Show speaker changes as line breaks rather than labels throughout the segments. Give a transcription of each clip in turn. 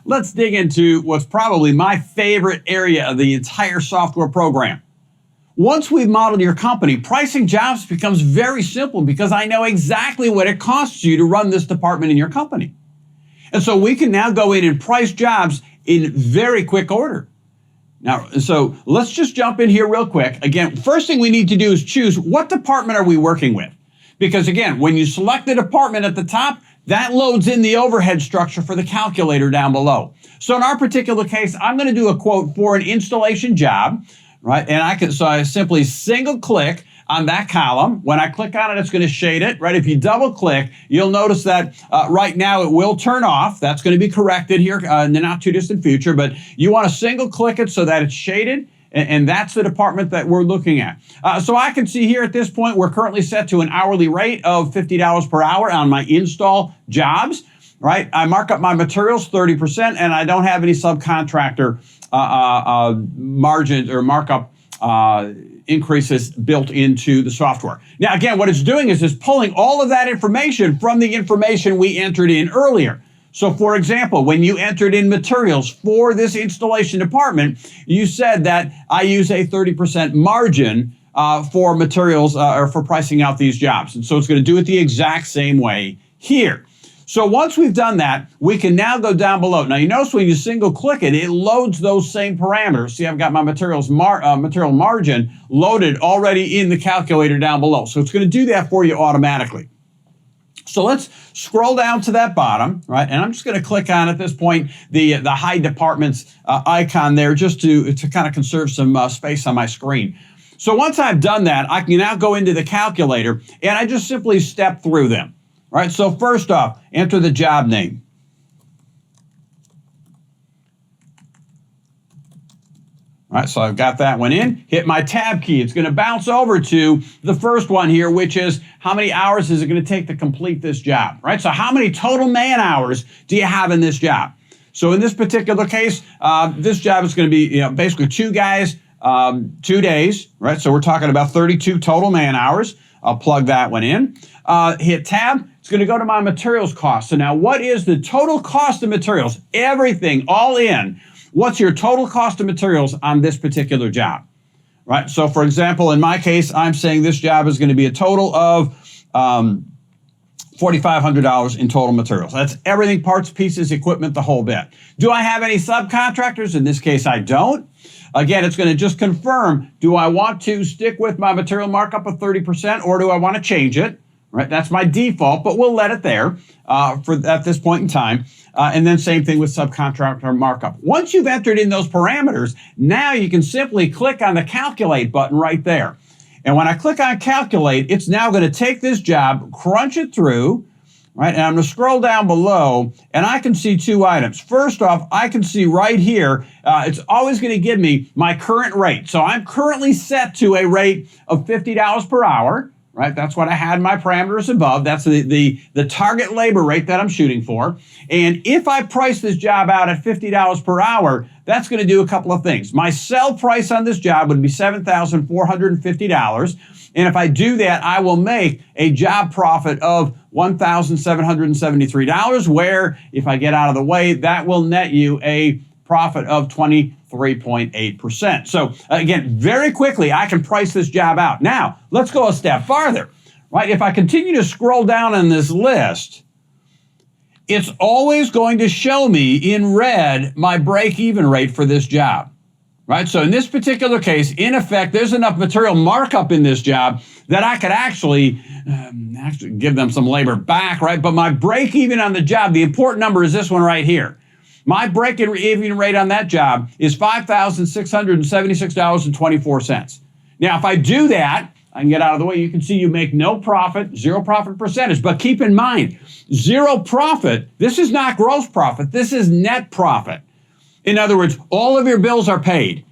let's dig into what's probably my favorite area of the entire software program. Once we've modeled your company, pricing jobs becomes very simple because I know exactly what it costs you to run this department in your company. And so we can now go in and price jobs in very quick order. Now, so let's just jump in here real quick. Again, first thing we need to do is choose what department are we working with? Because again, when you select the department at the top, that loads in the overhead structure for the calculator down below. So in our particular case, I'm going to do a quote for an installation job, right? And I simply single click on that column. When I click on it, it's going to shade it, right? If you double click, you'll notice that right now it will turn off. That's going to be corrected here in the not too distant future, but you want to single click it so that it's shaded. And that's the department that we're looking at. So I can see here at this point, we're currently set to an hourly rate of $50 per hour on my install jobs, right? I mark up my materials 30%, and I don't have any subcontractor margins or markup increases built into the software. Now, again, what it's doing is pulling all of that information from the information we entered in earlier. So, for example, when you entered in materials for this installation department, you said that I use a 30% margin for materials or for pricing out these jobs. And so it's going to do it the exact same way here. So once we've done that, we can now go down below. Now, you notice when you single click it, it loads those same parameters. See, I've got my material margin loaded already in the calculator down below. So it's going to do that for you automatically. So let's scroll down to that bottom, right? And I'm just going to click on, at this point, the hide departments icon there just to kind of conserve some space on my screen. So once I've done that, I can now go into the calculator and I just simply step through them. All right, so first off, enter the job name. All right, so I've got that one in. Hit my tab key. It's going to bounce over to the first one here, which is how many hours is it going to take to complete this job, right? So how many total man hours do you have in this job? So in this particular case, this job is going to be basically 2 guys, 2 days, right? So we're talking about 32 total man hours. I'll plug that one in. Hit tab. It's going to go to my materials cost. So now what is the total cost of materials? Everything, all in. What's your total cost of materials on this particular job? Right? So for example, in my case, I'm saying this job is going to be a total of $4,500 in total materials. That's everything, parts, pieces, equipment, the whole bit. Do I have any subcontractors? In this case, I don't. Again, it's going to just confirm, do I want to stick with my material markup of 30% or do I want to change it? Right, that's my default, but we'll let it there at this point in time. And then same thing with subcontractor markup. Once you've entered in those parameters, now you can simply click on the calculate button right there. And when I click on calculate, it's now going to take this job, crunch it through, right? And I'm going to scroll down below and I can see 2 items. First off, I can see right here, it's always going to give me my current rate. So I'm currently set to a rate of $50 per hour. Right, that's what I had my parameters above. That's the target labor rate that I'm shooting for. And if I price this job out at $50 per hour, that's going to do a couple of things. My sell price on this job would be $7,450. And if I do that, I will make a job profit of $1,773, where if I get out of the way, that will net you a profit of 23.8%. So again, very quickly, I can price this job out. Now, let's go a step farther, right? If I continue to scroll down on this list, it's always going to show me in red my break-even rate for this job, right? So in this particular case, in effect, there's enough material markup in this job that I could actually give them some labor back, right? But my break-even on the job, the important number is this one right here. My break-even rate on that job is $5,676.24. Now, if I do that, I can get out of the way. You can see you make no profit, 0 profit percentage. But keep in mind, 0 profit, this is not gross profit. This is net profit. In other words, all of your bills are paid.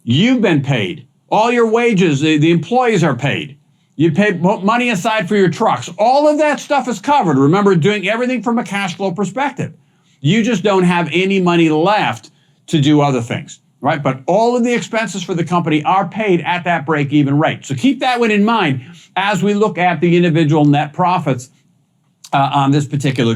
You've been paid. All your wages, the employees are paid. You pay money aside for your trucks. All of that stuff is covered. Remember, doing everything from a cash flow perspective. You just don't have any money left to do other things, right? But all of the expenses for the company are paid at that break-even rate. So keep that one in mind as we look at the individual net profits on this particular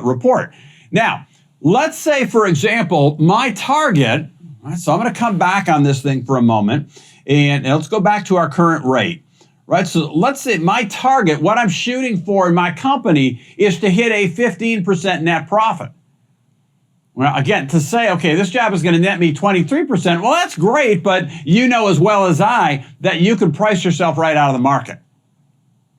report. Now, let's say, for example, my target, right, so I'm going to come back on this thing for a moment, and let's go back to our current rate, right? So let's say my target, what I'm shooting for in my company is to hit a 15% net profit. Well, again, to say, okay, this job is going to net me 23%, well, that's great, but you know as well as I that you can price yourself right out of the market.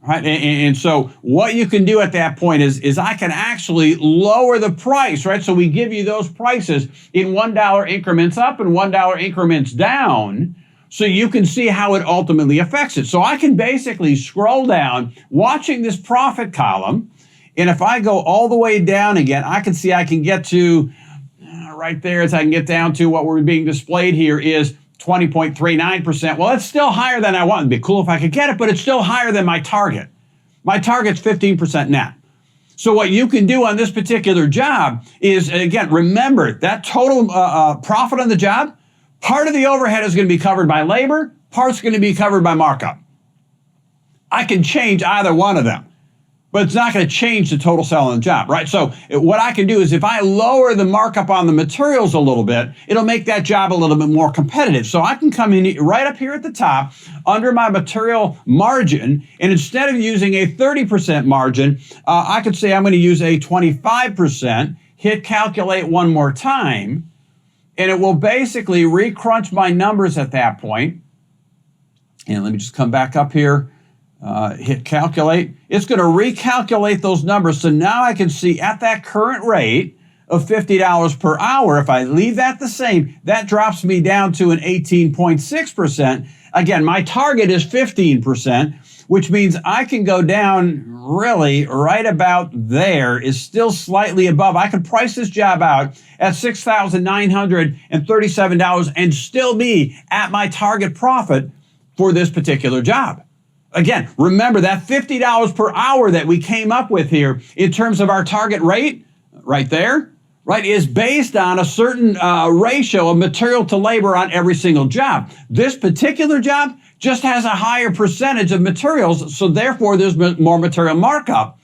Right? And so what you can do at that point is I can actually lower the price, right? So we give you those prices in $1 increments up and $1 increments down, so you can see how it ultimately affects it. So I can basically scroll down, watching this profit column, and if I go all the way down again, I can see I can get to, right there, as I can get down to what we're being displayed here is 20.39%. Well, it's still higher than I want. It'd be cool if I could get it, but it's still higher than my target. My target's 15% net. So what you can do on this particular job is, again, remember that total profit on the job, part of the overhead is going to be covered by labor, part's going to be covered by markup. I can change either one of them, but it's not going to change the total sell on the job, right? So what I can do is if I lower the markup on the materials a little bit, it'll make that job a little bit more competitive. So I can come in right up here at the top under my material margin, and instead of using a 30% margin, I could say I'm going to use a 25%, hit calculate one more time, and it will basically recrunch my numbers at that point. And let me just come back up here. Hit calculate. It's going to recalculate those numbers. So now I can see at that current rate of $50 per hour, if I leave that the same, that drops me down to an 18.6%. Again, my target is 15%, which means I can go down really right about there, is still slightly above. I could price this job out at $6,937 and still be at my target profit for this particular job. Again, remember that $50 per hour that we came up with here in terms of our target rate, right there, right, is based on a certain ratio of material to labor on every single job. This particular job just has a higher percentage of materials, so therefore there's more material markup.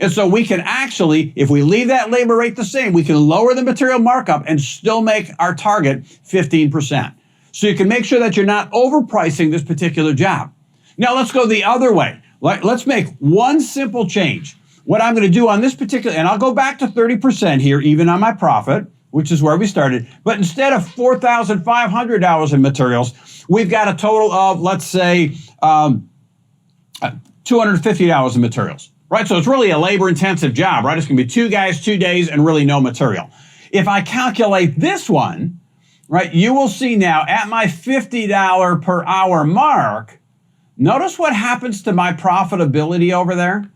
And so we can actually, if we leave that labor rate the same, we can lower the material markup and still make our target 15%. So you can make sure that you're not overpricing this particular job. Now let's go the other way. Let's make one simple change. What I'm going to do on this particular, and I'll go back to 30% here, even on my profit, which is where we started. But instead of $4,500 in materials, we've got a total of, let's say, $250 in materials, right? So it's really a labor-intensive job, right? It's going to be 2 guys, 2 days, and really no material. If I calculate this one, right, you will see now at my $50 per hour mark, notice what happens to my profitability over there.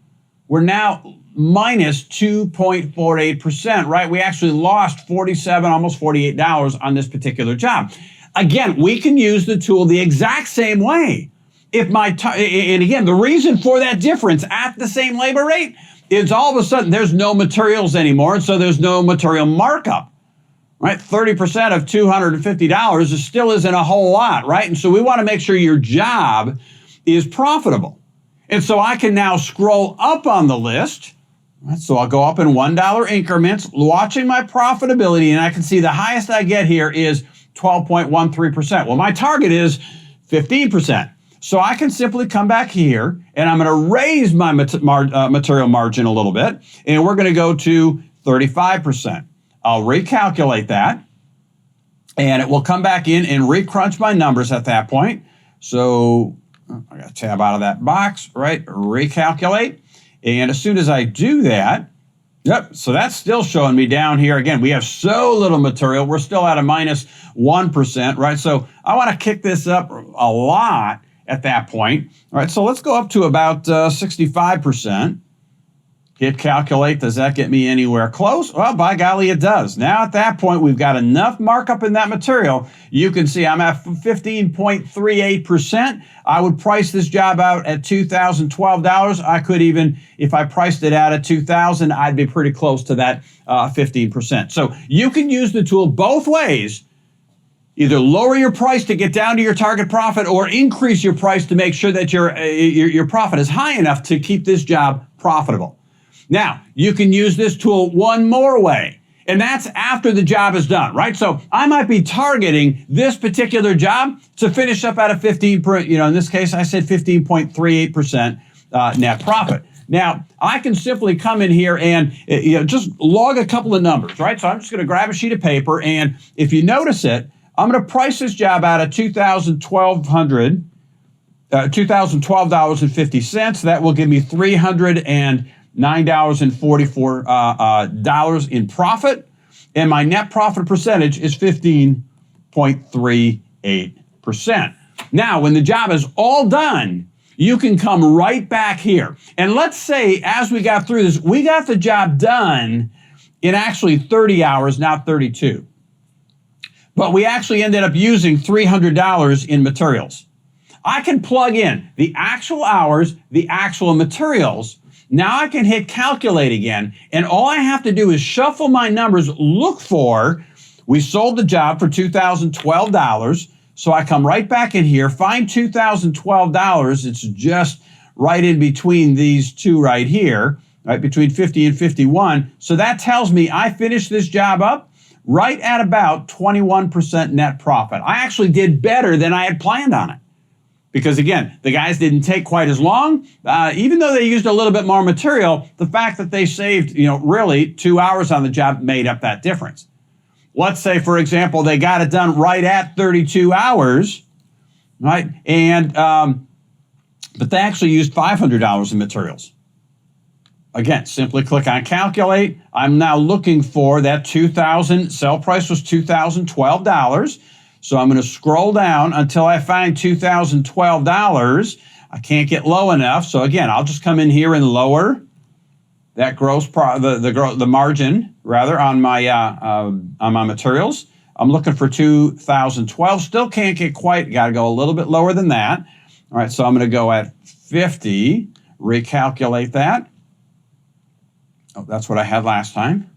We're now minus 2.48%, right? We actually lost $47, almost $48 on this particular job. Again, we can use the tool the exact same way. And again, the reason for that difference at the same labor rate is all of a sudden there's no materials anymore, and so there's no material markup. Right, 30% of $250 still isn't a whole lot, right? And so we want to make sure your job is profitable. And so I can now scroll up on the list. Right, so I'll go up in $1 increments, watching my profitability, and I can see the highest I get here is 12.13%. Well, my target is 15%. So I can simply come back here, and I'm going to raise my material margin a little bit, and we're going to go to 35%. I'll recalculate that, and it will come back in and recrunch my numbers at that point. So I got to tab out of that box, right? Recalculate. And as soon as I do that, yep, so that's still showing me down here. Again, we have so little material. We're still at a minus 1%, right? So I want to kick this up a lot at that point. All right, so let's go up to about 65%. Hit calculate. Does that get me anywhere close? Well, by golly, it does. Now at that point, we've got enough markup in that material. You can see I'm at 15.38%. I would price this job out at $2,012. I could even, if I priced it out at $2,000, I'd be pretty close to that 15%. So you can use the tool both ways. Either lower your price to get down to your target profit, or increase your price to make sure that your profit is high enough to keep this job profitable. Now, you can use this tool one more way, And that's after the job is done, right? So I might be targeting this particular job to finish up at a 15, in this case, I said 15.38% net profit. Now, I can simply come in here and just log a couple of numbers, right? So I'm just going to grab a sheet of paper, and if you notice it, I'm going to price this job out at $2,012.50. That will give me $309.44 in profit, and my net profit percentage is 15.38%. Now, when the job is all done, you can come right back here. And let's say, as we got through this, we got the job done in actually 30 hours, not 32. But we actually ended up using $300 in materials. I can plug in the actual hours, the actual materials. Now I can hit calculate again, and all I have to do is shuffle my numbers, look for, we sold the job for $2,012. So I come right back in here, find $2,012. It's just right in between these two right here, right between 50 and 51. So that tells me I finished this job up right at about 21% net profit. I actually did better than I had planned on it. Because again, the guys didn't take quite as long. Even though they used a little bit more material, the fact that they saved, really 2 hours on the job made up that difference. Let's say, for example, they got it done right at 32 hours, right? And but they actually used $500 in materials. Again, simply click on calculate. I'm now looking for that sell price was $2,012. So I'm going to scroll down until I find $2,012. I can't get low enough. So again, I'll just come in here and lower that the margin rather on my materials. I'm looking for 2012. Still can't get quite. Got to go a little bit lower than that. All right, so I'm going to go at 50. Recalculate that. Oh, that's what I had last time.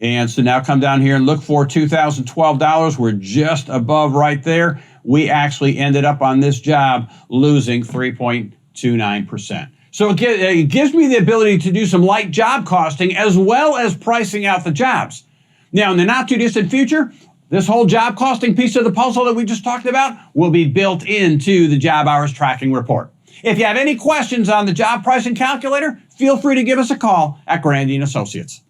And so now come down here and look for $2,012. We're just above right there. We actually ended up on this job losing 3.29%. So it gives me the ability to do some light job costing as well as pricing out the jobs. Now, in the not too distant future, this whole job costing piece of the puzzle that we just talked about will be built into the job hours tracking report. If you have any questions on the job pricing calculator, feel free to give us a call at Grandy & Associates.